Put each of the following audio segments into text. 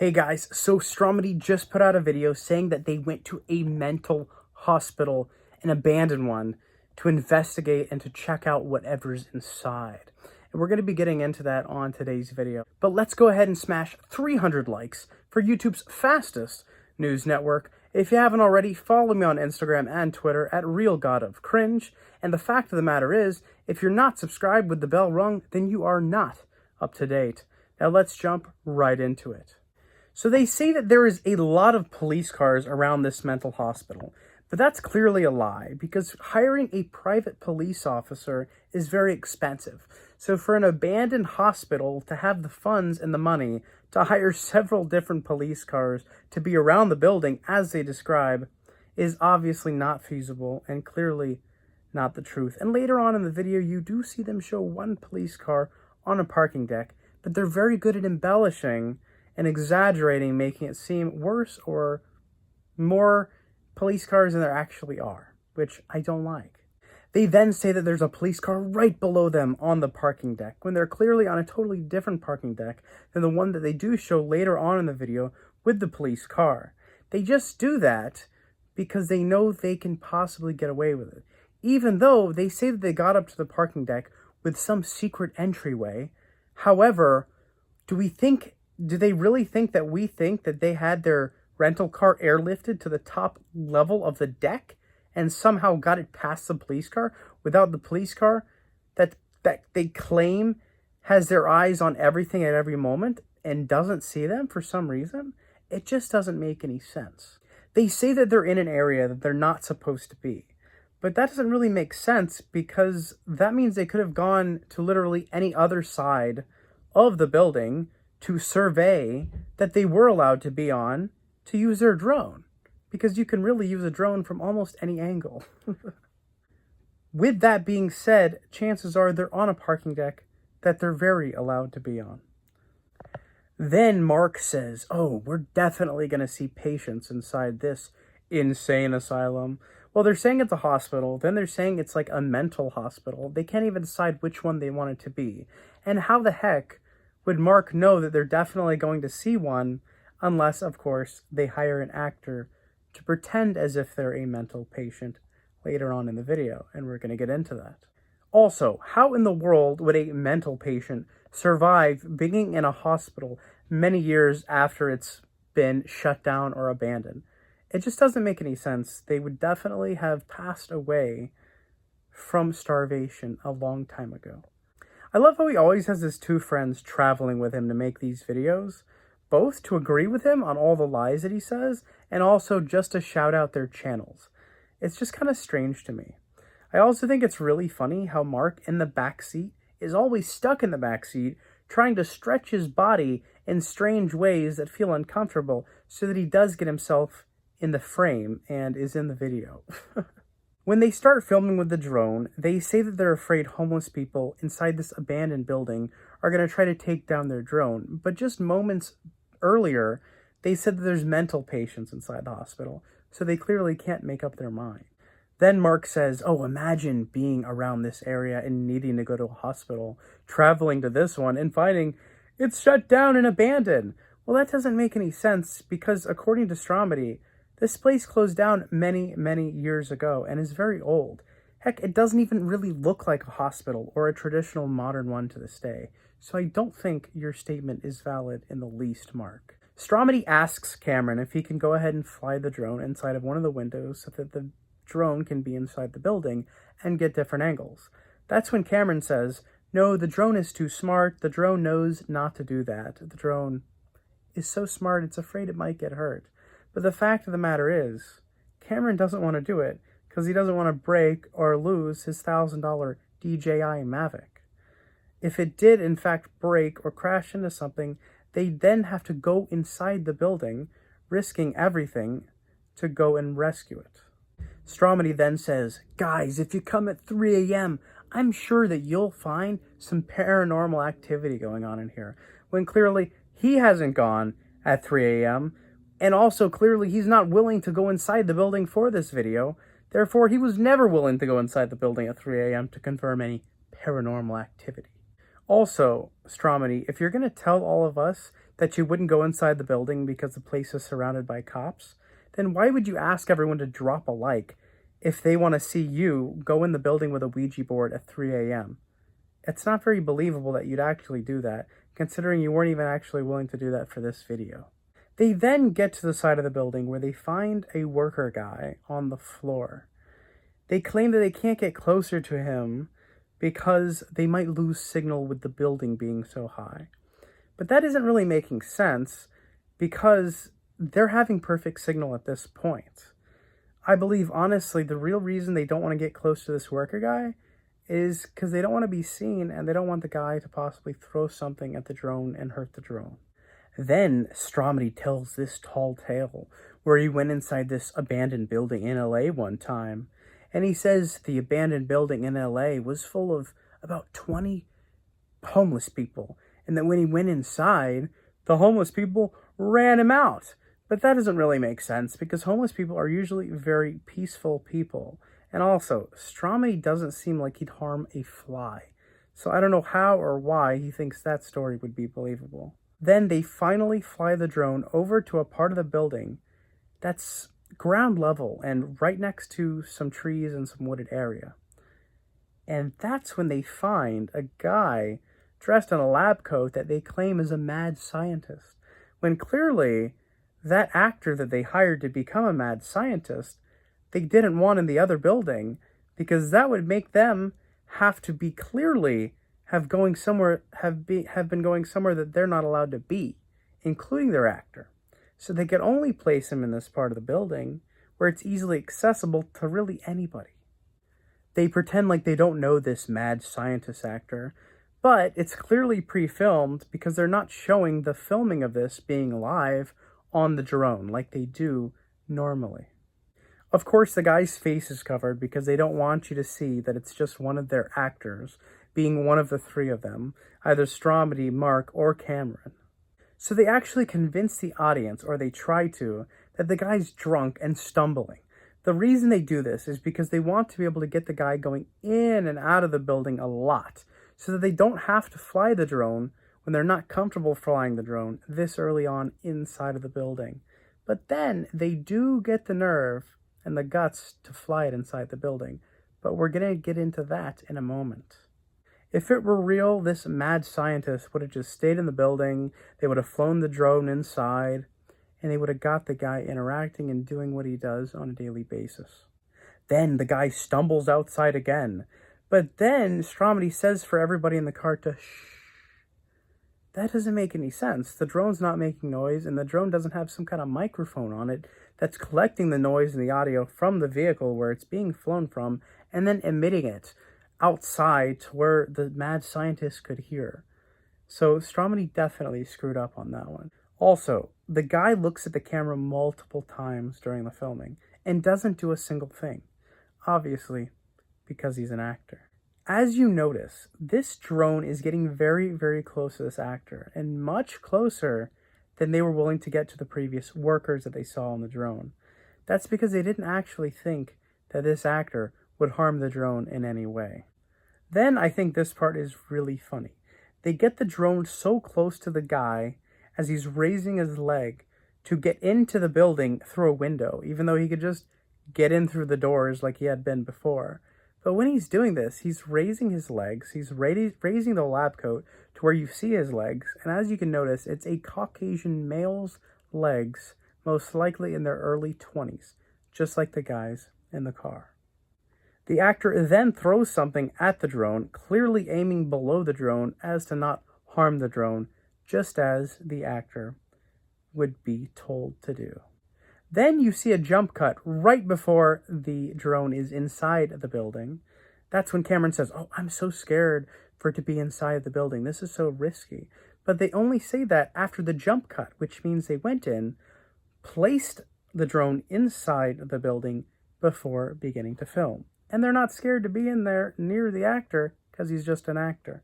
Hey guys, so Stromedy just put out a video saying that they went to a mental hospital, an abandoned one, to investigate and to check out whatever's inside. And we're going to be getting into that on today's video. But let's go ahead and smash 300 likes for YouTube's fastest news network. If you haven't already, follow me on Instagram and Twitter at RealGodOfCringe. And the fact of the matter is, if you're not subscribed with the bell rung, then you are not up to date. Now let's jump right into it. So they say that there is a lot of police cars around this mental hospital, but that's clearly a lie because hiring a private police officer is very expensive. So for an abandoned hospital to have the funds and the money to hire several different police cars to be around the building as they describe is obviously not feasible and clearly not the truth. And later on in the video, you do see them show one police car on a parking deck, but they're very good at embellishing and exaggerating, making it seem worse or more police cars than there actually are, which I don't like. They then say that there's a police car right below them on the parking deck, when they're clearly on a totally different parking deck than the one that they do show later on in the video with the police car. They just do that because they know they can possibly get away with it, even though they say that they got up to the parking deck with some secret entryway. However, do they really think that we think that they had their rental car airlifted to the top level of the deck and somehow got it past the police car without the police car that they claim has their eyes on everything at every moment and doesn't see them for some reason? It just doesn't make any sense. They say that they're in an area that they're not supposed to be, but that doesn't really make sense because that means they could have gone to literally any other side of the building to survey that they were allowed to be on to use their drone, because you can really use a drone from almost any angle. With that being said, chances are they're on a parking deck that they're very allowed to be on. Then Mark says, oh, we're definitely going to see patients inside this insane asylum. Well, they're saying it's a hospital, then they're saying it's like a mental hospital. They can't even decide which one they want it to be. And how the heck would Mark know that they're definitely going to see one unless, of course, they hire an actor to pretend as if they're a mental patient later on in the video, and we're going to get into that. Also, how in the world would a mental patient survive being in a hospital many years after it's been shut down or abandoned? It just doesn't make any sense. They would definitely have passed away from starvation a long time ago. I love how he always has his two friends traveling with him to make these videos, both to agree with him on all the lies that he says, and also just to shout out their channels. It's just kind of strange to me. I also think it's really funny how Mark in the backseat is always stuck in the backseat, trying to stretch his body in strange ways that feel uncomfortable so that he does get himself in the frame and is in the video. When they start filming with the drone, they say that they're afraid homeless people inside this abandoned building are going to try to take down their drone. But just moments earlier, they said that there's mental patients inside the hospital, so they clearly can't make up their mind. Then Mark says, oh, imagine being around this area and needing to go to a hospital, traveling to this one and finding it's shut down and abandoned. Well, that doesn't make any sense because according to Stromedy, this place closed down many, many years ago and is very old. Heck, it doesn't even really look like a hospital or a traditional modern one to this day. So I don't think your statement is valid in the least, Mark. Stromedy asks Cameron if he can go ahead and fly the drone inside of one of the windows so that the drone can be inside the building and get different angles. That's when Cameron says, no, the drone is too smart. The drone knows not to do that. The drone is so smart it's afraid it might get hurt. But the fact of the matter is, Cameron doesn't want to do it because he doesn't want to break or lose his $1,000 DJI Mavic. If it did, in fact, break or crash into something, they then have to go inside the building, risking everything to go and rescue it. Stromedy then says, guys, if you come at 3 a.m., I'm sure that you'll find some paranormal activity going on in here. When clearly he hasn't gone at 3 a.m., and also, clearly, he's not willing to go inside the building for this video. Therefore, he was never willing to go inside the building at 3 a.m. to confirm any paranormal activity. Also, Stromedy, if you're going to tell all of us that you wouldn't go inside the building because the place is surrounded by cops, then why would you ask everyone to drop a like if they want to see you go in the building with a Ouija board at 3 a.m.? It's not very believable that you'd actually do that, considering you weren't even actually willing to do that for this video. They then get to the side of the building where they find a worker guy on the floor. They claim that they can't get closer to him because they might lose signal with the building being so high. But that isn't really making sense because they're having perfect signal at this point. I believe, honestly, the real reason they don't want to get close to this worker guy is because they don't want to be seen and they don't want the guy to possibly throw something at the drone and hurt the drone. Then Stromedy tells this tall tale where he went inside this abandoned building in LA one time. And he says the abandoned building in LA was full of about 20 homeless people. And that when he went inside, the homeless people ran him out. But that doesn't really make sense because homeless people are usually very peaceful people. And also, Stromedy doesn't seem like he'd harm a fly. So I don't know how or why he thinks that story would be believable. Then they finally fly the drone over to a part of the building that's ground level and right next to some trees and some wooded area. And that's when they find a guy dressed in a lab coat that they claim is a mad scientist, when clearly that actor that they hired to become a mad scientist they didn't want in the other building, because that would make them have to be clearly have been going somewhere that they're not allowed to be, including their actor. So they could only place him in this part of the building where it's easily accessible to really anybody. They pretend like they don't know this mad scientist actor, but it's clearly pre-filmed because they're not showing the filming of this being live on the drone like they do normally. Of course, the guy's face is covered because they don't want you to see that it's just one of their actors, being one of the three of them, either Stromedy, Mark, or Cameron. So they actually convince the audience, or they try to, that the guy's drunk and stumbling. The reason they do this is because they want to be able to get the guy going in and out of the building a lot, so that they don't have to fly the drone when they're not comfortable flying the drone this early on inside of the building. But then they do get the nerve and the guts to fly it inside the building. But we're going to get into that in a moment. If it were real, this mad scientist would have just stayed in the building, they would have flown the drone inside, and they would have got the guy interacting and doing what he does on a daily basis. Then the guy stumbles outside again. But then Stromedy says for everybody in the car to shh. That doesn't make any sense. The drone's not making noise, and the drone doesn't have some kind of microphone on it that's collecting the noise and the audio from the vehicle where it's being flown from, and then emitting it outside to where the mad scientist could hear. So Stromedy definitely screwed up on that one. Also, the guy looks at the camera multiple times during the filming and doesn't do a single thing. Obviously, because he's an actor. As you notice, this drone is getting very, very close to this actor, and much closer than they were willing to get to the previous workers that they saw on the drone. That's because they didn't actually think that this actor would harm the drone in any way. Then I think this part is really funny. They get the drone so close to the guy as he's raising his leg to get into the building through a window, even though he could just get in through the doors like he had been before. But when he's doing this, he's raising his legs, he's raising the lab coat to where you see his legs, and as you can notice, it's a Caucasian male's legs, most likely in their early 20s, just like the guys in the car. The actor then throws something at the drone, clearly aiming below the drone as to not harm the drone, just as the actor would be told to do. Then you see a jump cut right before the drone is inside the building. That's when Cameron says, "Oh, I'm so scared for it to be inside the building. This is so risky." But they only say that after the jump cut, which means they went in, placed the drone inside the building before beginning to film. And they're not scared to be in there near the actor because he's just an actor.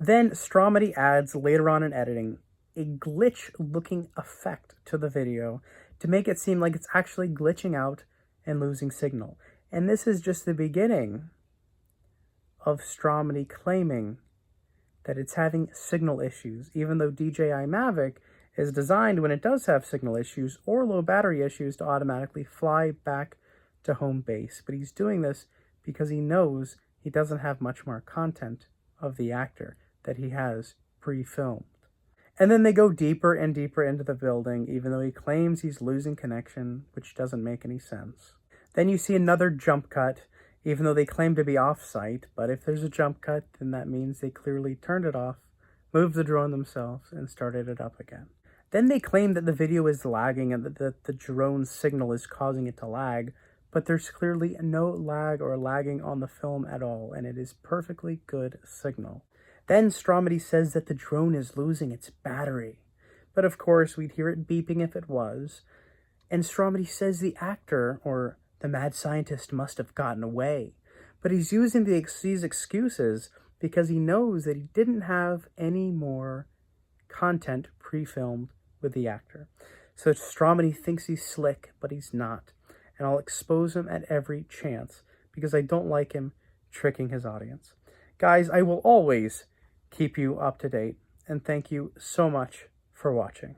Then Stromedy adds later on in editing a glitch-looking effect to the video to make it seem like it's actually glitching out and losing signal. And this is just the beginning of Stromedy claiming that it's having signal issues, even though DJI Mavic is designed when it does have signal issues or low battery issues to automatically fly back to home base. But he's doing this because he knows he doesn't have much more content of the actor that he has pre-filmed. And then they go deeper and deeper into the building, even though he claims he's losing connection, which doesn't make any sense. Then you see another jump cut, even though they claim to be off-site, but if there's a jump cut, then that means they clearly turned it off, moved the drone themselves, and started it up again. Then they claim that the video is lagging and that the drone signal is causing it to lag, but there's clearly no lag or lagging on the film at all, and it is perfectly good signal. Then Stromedy says that the drone is losing its battery, but of course we'd hear it beeping if it was, and Stromedy says the actor, or the mad scientist, must have gotten away, but he's using these excuses because he knows that he didn't have any more content pre-filmed with the actor. So Stromedy thinks he's slick, but he's not, and I'll expose him at every chance because I don't like him tricking his audience. Guys, I will always keep you up to date, and thank you so much for watching.